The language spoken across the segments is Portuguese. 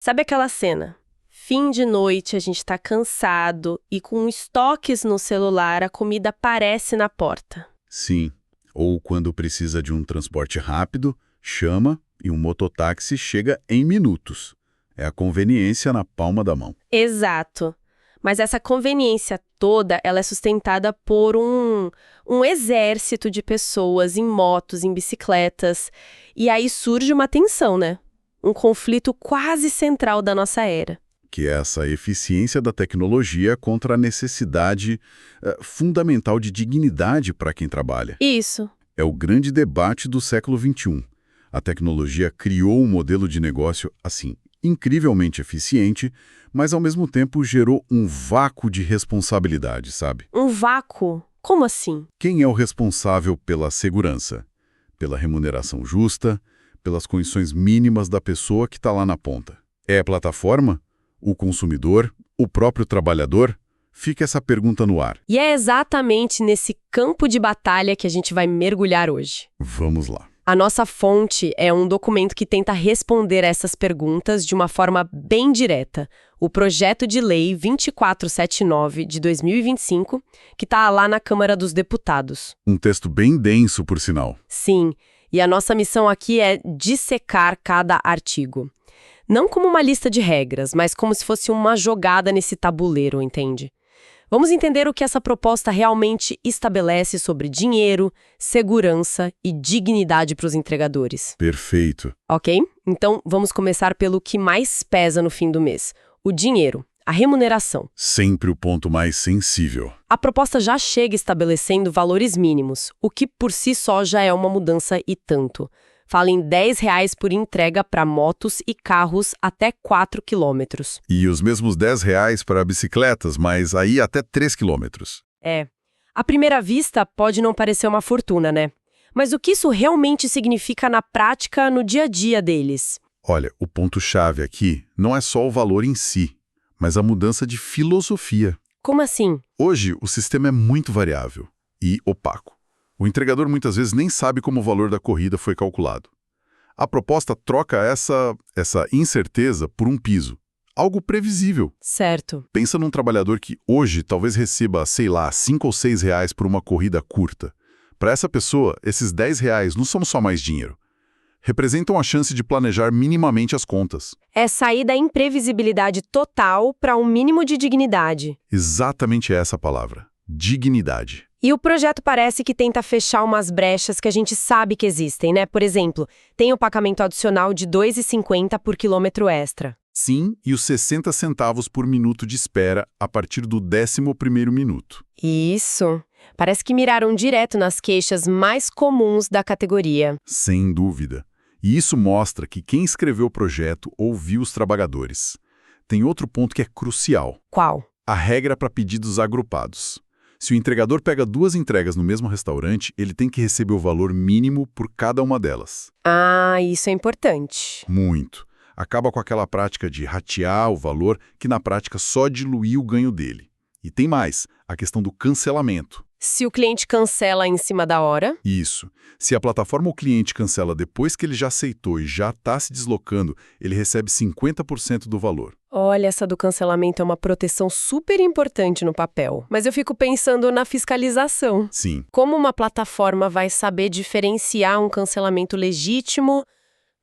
Sabe aquela cena? Fim de noite, a gente tá cansado e com estoques no celular, a comida aparece na porta. Sim. Ou quando precisa de um transporte rápido, chama e um mototáxi chega em minutos. É a conveniência na palma da mão. Exato. Mas essa conveniência toda, ela é sustentada por um exército de pessoas em motos, em bicicletas. E aí surge uma tensão, né? Um conflito quase central da nossa era. Que é essa eficiência da tecnologia contra a necessidade fundamental de dignidade para quem trabalha. Isso. É o grande debate do século XXI. A tecnologia criou um modelo de negócio, assim, incrivelmente eficiente, mas ao mesmo tempo gerou um vácuo de responsabilidade, sabe? Um vácuo? Como assim? Quem é o responsável pela segurança? Pela remuneração justa? Pelas condições mínimas da pessoa que está lá na ponta? É a plataforma? O consumidor? O próprio trabalhador? Fica essa pergunta no ar. E é exatamente nesse campo de batalha que a gente vai mergulhar hoje. Vamos lá. A nossa fonte é um documento que tenta responder essas perguntas de uma forma bem direta. O Projeto de Lei 2479 de 2025, que está lá na Câmara dos Deputados. Um texto bem denso, por sinal. Sim, e a nossa missão aqui é dissecar cada artigo. Não como uma lista de regras, mas como se fosse uma jogada nesse tabuleiro, entende? Vamos entender o que essa proposta realmente estabelece sobre dinheiro, segurança e dignidade para os entregadores. Perfeito. Ok? Então, vamos começar pelo que mais pesa no fim do mês: o dinheiro, a remuneração. Sempre o ponto mais sensível. A proposta já chega estabelecendo valores mínimos, o que por si só já é uma mudança e tanto. Fala em R$ 10 por entrega para motos e carros até 4 quilômetros. E os mesmos R$ 10 para bicicletas, mas aí até 3 quilômetros. É. À primeira vista, pode não parecer uma fortuna, né? Mas o que isso realmente significa na prática, no dia a dia deles? Olha, o ponto-chave aqui não é só o valor em si, mas a mudança de filosofia. Como assim? Hoje, o sistema é muito variável e opaco. O entregador muitas vezes nem sabe como o valor da corrida foi calculado. A proposta troca essa incerteza por um piso, algo previsível. Certo. Pensa num trabalhador que hoje talvez receba, sei lá, 5 ou 6 reais por uma corrida curta. Para essa pessoa, esses 10 reais não são só mais dinheiro. Representam a chance de planejar minimamente as contas. É sair da imprevisibilidade total para um mínimo de dignidade. Exatamente essa a palavra. Dignidade. E o projeto parece que tenta fechar umas brechas que a gente sabe que existem, né? Por exemplo, tem o pagamento adicional de R$ 2,50 por quilômetro extra. Sim, e os 60 centavos por minuto de espera a partir do 11º minuto. Isso. Parece que miraram direto nas queixas mais comuns da categoria. Sem dúvida. E isso mostra que quem escreveu o projeto ouviu os trabalhadores. Tem outro ponto que é crucial. Qual? A regra para pedidos agrupados. Se o entregador pega 2 entregas no mesmo restaurante, ele tem que receber o valor mínimo por cada uma delas. Ah, isso é importante. Muito. Acaba com aquela prática de ratear o valor, que na prática só diluía o ganho dele. E tem mais, a questão do cancelamento. Se o cliente cancela em cima da hora? Isso. Se a plataforma ou cliente cancela depois que ele já aceitou e já está se deslocando, ele recebe 50% do valor. Olha, essa do cancelamento é uma proteção super importante no papel. Mas eu fico pensando na fiscalização. Sim. Como uma plataforma vai saber diferenciar um cancelamento legítimo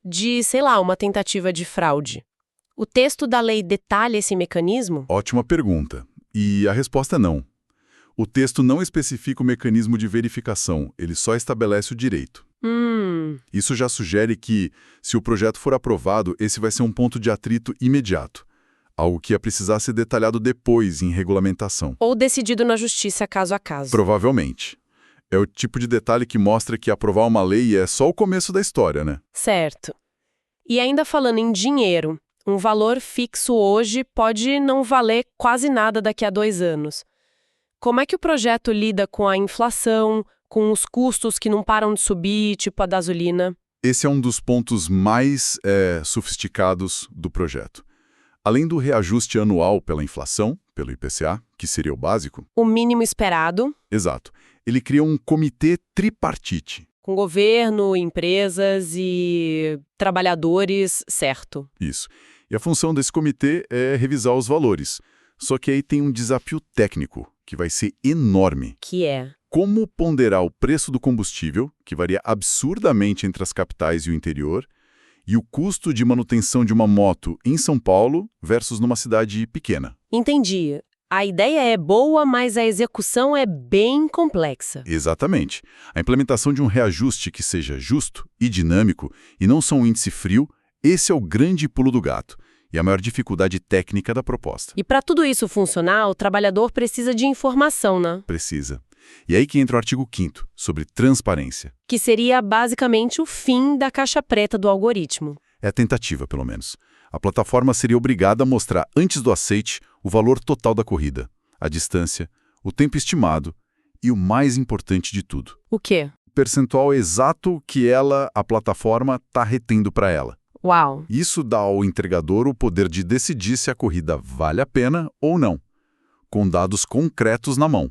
de, sei lá, uma tentativa de fraude? O texto da lei detalha esse mecanismo? Ótima pergunta. E a resposta é não. O texto não especifica o mecanismo de verificação, ele só estabelece o direito. Isso já sugere que, se o projeto for aprovado, esse vai ser um ponto de atrito imediato. Algo que ia precisar ser detalhado depois em regulamentação. Ou decidido na justiça caso a caso. Provavelmente. É o tipo de detalhe que mostra que aprovar uma lei é só o começo da história, né? Certo. E ainda falando em dinheiro, um valor fixo hoje pode não valer quase nada daqui a 2 anos. Como é que o projeto lida com a inflação, com os custos que não param de subir, tipo a gasolina? Esse é um dos pontos mais sofisticados do projeto. Além do reajuste anual pela inflação, pelo IPCA, que seria o básico... O mínimo esperado. Exato. Ele cria um comitê tripartite. Com governo, empresas e trabalhadores, certo. Isso. E a função desse comitê é revisar os valores. Só que aí tem um desafio técnico, que vai ser enorme. Que é? Como ponderar o preço do combustível, que varia absurdamente entre as capitais e o interior, e o custo de manutenção de uma moto em São Paulo versus numa cidade pequena. Entendi. A ideia é boa, mas a execução é bem complexa. Exatamente. A implementação de um reajuste que seja justo e dinâmico, e não só um índice frio, esse é o grande pulo do gato e a maior dificuldade técnica da proposta. E para tudo isso funcionar, o trabalhador precisa de informação, né? Precisa. E aí que entra o artigo 5º, sobre transparência. Que seria basicamente o fim da caixa preta do algoritmo. É a tentativa, pelo menos. A plataforma seria obrigada a mostrar, antes do aceite, o valor total da corrida, a distância, o tempo estimado e o mais importante de tudo. O quê? O percentual exato que a plataforma, está retendo para ela. Uau! Isso dá ao entregador o poder de decidir se a corrida vale a pena ou não, com dados concretos na mão.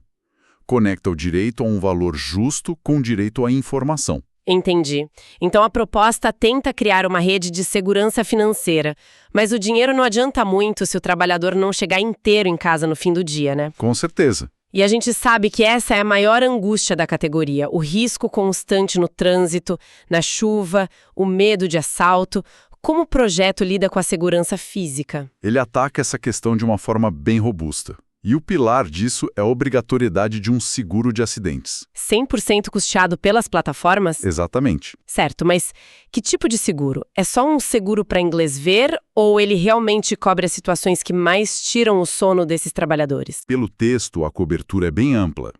Conecta o direito a um valor justo com o direito à informação. Entendi. Então a proposta tenta criar uma rede de segurança financeira, mas o dinheiro não adianta muito se o trabalhador não chegar inteiro em casa no fim do dia, né? Com certeza. E a gente sabe que essa é a maior angústia da categoria, o risco constante no trânsito, na chuva, o medo de assalto. Como o projeto lida com a segurança física? Ele ataca essa questão de uma forma bem robusta. E o pilar disso é a obrigatoriedade de um seguro de acidentes. 100% custeado pelas plataformas? Exatamente. Certo, mas que tipo de seguro? É só um seguro para inglês ver ou ele realmente cobre as situações que mais tiram o sono desses trabalhadores? Pelo texto, a cobertura é bem ampla.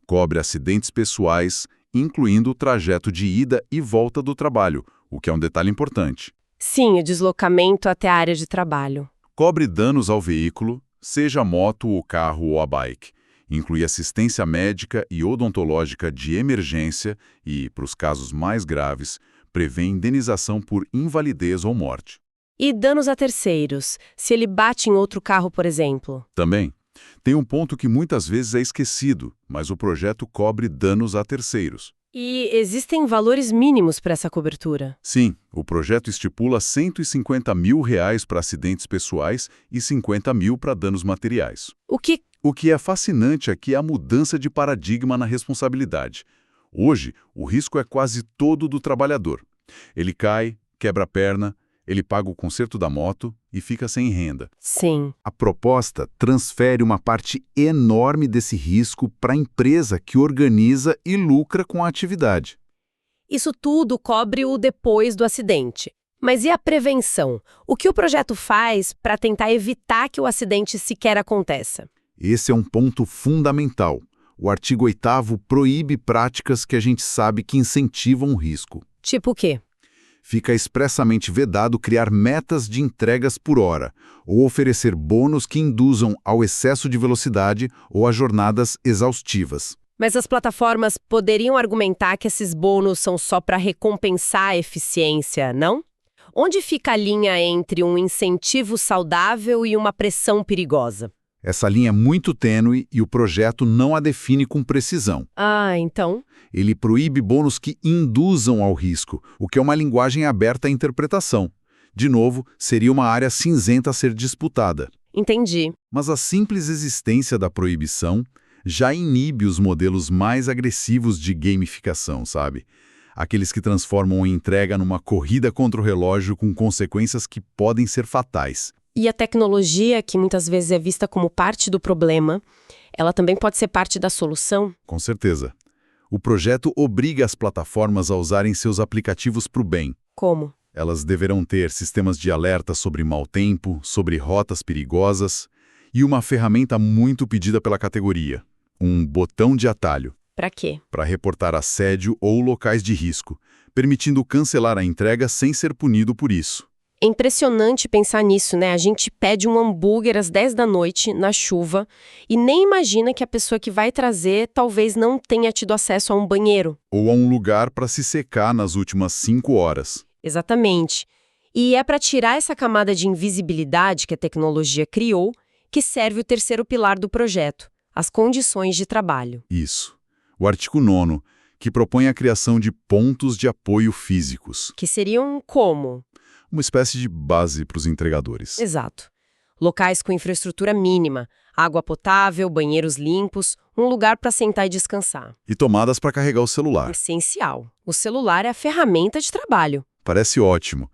Cobre acidentes pessoais, incluindo o trajeto de ida e volta do trabalho, o que é um detalhe importante. Sim, o deslocamento até a área de trabalho. Cobre danos ao veículo, seja a moto, o carro ou a bike. Inclui assistência médica e odontológica de emergência e, para os casos mais graves, prevê indenização por invalidez ou morte. E danos a terceiros, se ele bate em outro carro, por exemplo? Também. Tem um ponto que muitas vezes é esquecido, mas o projeto cobre danos a terceiros. E existem valores mínimos para essa cobertura? Sim, o projeto estipula R$150 mil para acidentes pessoais e 50 mil para danos materiais. O que é fascinante aqui é a mudança de paradigma na responsabilidade. Hoje, o risco é quase todo do trabalhador. Ele cai, quebra a perna, ele paga o conserto da moto e fica sem renda. Sim. A proposta transfere uma parte enorme desse risco para a empresa que organiza e lucra com a atividade. Isso tudo cobre o depois do acidente. Mas e a prevenção? O que o projeto faz para tentar evitar que o acidente sequer aconteça? Esse é um ponto fundamental. O artigo 8º proíbe práticas que a gente sabe que incentivam o risco. Tipo o quê? Fica expressamente vedado criar metas de entregas por hora ou oferecer bônus que induzam ao excesso de velocidade ou a jornadas exaustivas. Mas as plataformas poderiam argumentar que esses bônus são só para recompensar a eficiência, não? Onde fica a linha entre um incentivo saudável e uma pressão perigosa? Essa linha é muito tênue e o projeto não a define com precisão. Ah, então? Ele proíbe bônus que induzam ao risco, o que é uma linguagem aberta à interpretação. De novo, seria uma área cinzenta a ser disputada. Entendi. Mas a simples existência da proibição já inibe os modelos mais agressivos de gamificação, sabe? Aqueles que transformam a entrega numa corrida contra o relógio com consequências que podem ser fatais. E a tecnologia, que muitas vezes é vista como parte do problema, ela também pode ser parte da solução? Com certeza. O projeto obriga as plataformas a usarem seus aplicativos para o bem. Como? Elas deverão ter sistemas de alerta sobre mau tempo, sobre rotas perigosas e uma ferramenta muito pedida pela categoria, um botão de atalho. Para quê? Para reportar assédio ou locais de risco, permitindo cancelar a entrega sem ser punido por isso. É impressionante pensar nisso, né? A gente pede um hambúrguer às 10 da noite, na chuva, e nem imagina que a pessoa que vai trazer talvez não tenha tido acesso a um banheiro. Ou a um lugar para se secar nas últimas 5 horas. Exatamente. E é para tirar essa camada de invisibilidade que a tecnologia criou que serve o terceiro pilar do projeto, as condições de trabalho. Isso. O artigo 9º, que propõe a criação de pontos de apoio físicos. Que seriam como? uma espécie de base para os entregadores. Exato. Locais com infraestrutura mínima, água potável, banheiros limpos, um lugar para sentar e descansar. E tomadas para carregar o celular. Essencial. O celular é a ferramenta de trabalho. Parece ótimo,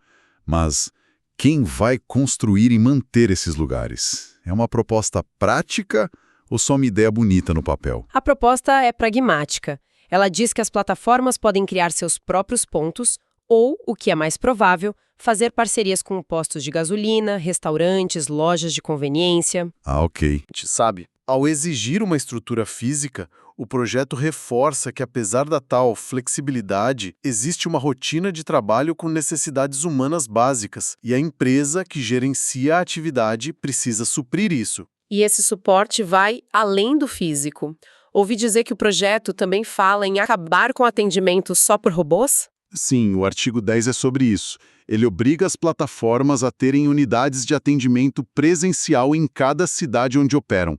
mas quem vai construir e manter esses lugares? É uma proposta prática ou só uma ideia bonita no papel? A proposta é pragmática. Ela diz que as plataformas podem criar seus próprios pontos ou, o que é mais provável, fazer parcerias com postos de gasolina, restaurantes, lojas de conveniência. Ah, ok. Sabe, ao exigir uma estrutura física, o projeto reforça que, apesar da tal flexibilidade, existe uma rotina de trabalho com necessidades humanas básicas, e a empresa que gerencia a atividade precisa suprir isso. E esse suporte vai além do físico. Ouvi dizer que o projeto também fala em acabar com atendimento só por robôs? Sim, o artigo 10 é sobre isso. Ele obriga as plataformas a terem unidades de atendimento presencial em cada cidade onde operam,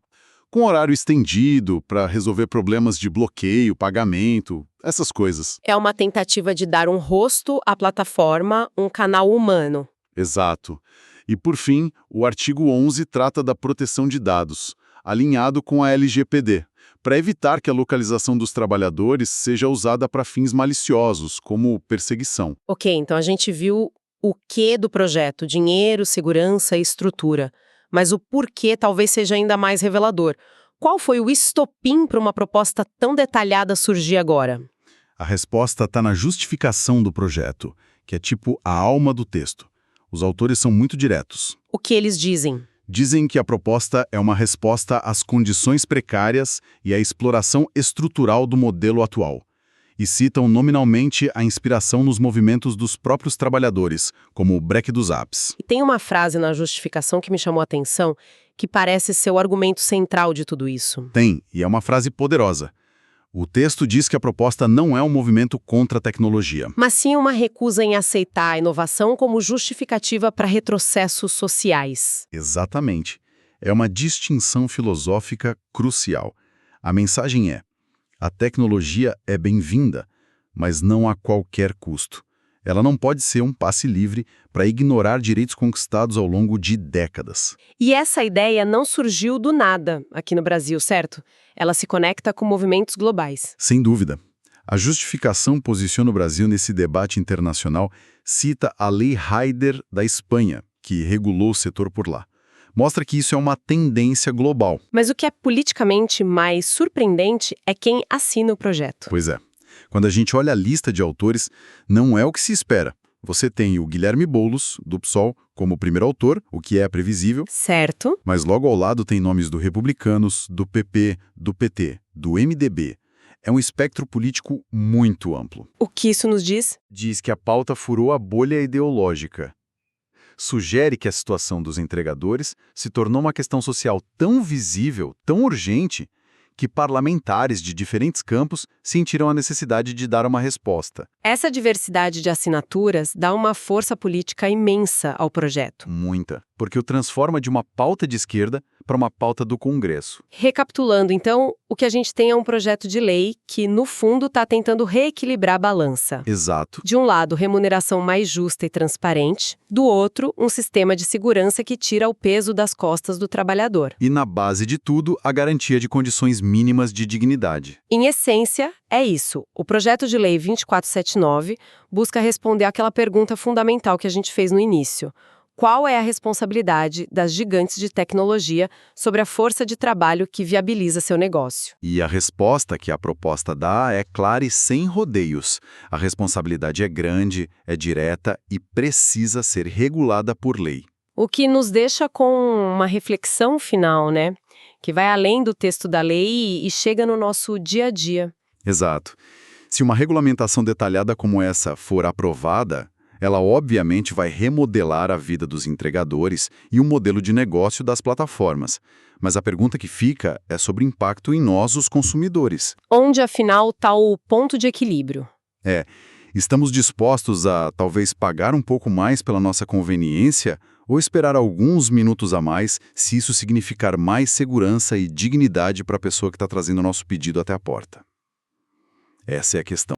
com horário estendido para resolver problemas de bloqueio, pagamento, essas coisas. É uma tentativa de dar um rosto à plataforma, um canal humano. Exato. E, por fim, o artigo 11 trata da proteção de dados, alinhado com a LGPD, para evitar que a localização dos trabalhadores seja usada para fins maliciosos, como perseguição. Ok, então a gente viu o quê do projeto, dinheiro, segurança e estrutura. Mas o porquê talvez seja ainda mais revelador. Qual foi o estopim para uma proposta tão detalhada surgir agora? A resposta está na justificação do projeto, que é tipo a alma do texto. Os autores são muito diretos. O que eles dizem? Dizem que a proposta é uma resposta às condições precárias e à exploração estrutural do modelo atual. E citam nominalmente a inspiração nos movimentos dos próprios trabalhadores, como o break dos apps. E tem uma frase na justificação que me chamou a atenção, que parece ser o argumento central de tudo isso. Tem, e é uma frase poderosa. O texto diz que a proposta não é um movimento contra a tecnologia. Mas sim uma recusa em aceitar a inovação como justificativa para retrocessos sociais. Exatamente. É uma distinção filosófica crucial. A mensagem é: a tecnologia é bem-vinda, mas não a qualquer custo. Ela não pode ser um passe livre para ignorar direitos conquistados ao longo de décadas. E essa ideia não surgiu do nada aqui no Brasil, certo? Ela se conecta com movimentos globais. Sem dúvida. A justificação posiciona o Brasil nesse debate internacional, cita a Lei Haider da Espanha, que regulou o setor por lá. Mostra que isso é uma tendência global. Mas o que é politicamente mais surpreendente é quem assina o projeto. Pois é. Quando a gente olha a lista de autores, não é o que se espera. Você tem o Guilherme Boulos, do PSOL, como primeiro autor, o que é previsível. Certo. Mas logo ao lado tem nomes do Republicanos, do PP, do PT, do MDB. É um espectro político muito amplo. O que isso nos diz? Diz que a pauta furou a bolha ideológica. Sugere que a situação dos entregadores se tornou uma questão social tão visível, tão urgente, que parlamentares de diferentes campos sentiram a necessidade de dar uma resposta. Essa diversidade de assinaturas dá uma força política imensa ao projeto. Muita, porque o transforma de uma pauta de esquerda para uma pauta do Congresso. Recapitulando, então, o que a gente tem é um projeto de lei que, no fundo, está tentando reequilibrar a balança. Exato. De um lado, remuneração mais justa e transparente. Do outro, um sistema de segurança que tira o peso das costas do trabalhador. E na base de tudo, a garantia de condições mínimas de dignidade. Em essência, é isso. O projeto de lei 2479 busca responder àquela pergunta fundamental que a gente fez no início. Qual é a responsabilidade das gigantes de tecnologia sobre a força de trabalho que viabiliza seu negócio? E a resposta que a proposta dá é clara e sem rodeios. A responsabilidade é grande, é direta e precisa ser regulada por lei. O que nos deixa com uma reflexão final, né? Que vai além do texto da lei e chega no nosso dia a dia. Exato. Se uma regulamentação detalhada como essa for aprovada, ela obviamente vai remodelar a vida dos entregadores e o modelo de negócio das plataformas. Mas a pergunta que fica é sobre o impacto em nós, os consumidores. Onde, afinal, está o ponto de equilíbrio? Estamos dispostos a, talvez, pagar um pouco mais pela nossa conveniência ou esperar alguns minutos a mais se isso significar mais segurança e dignidade para a pessoa que está trazendo o nosso pedido até a porta? Essa é a questão.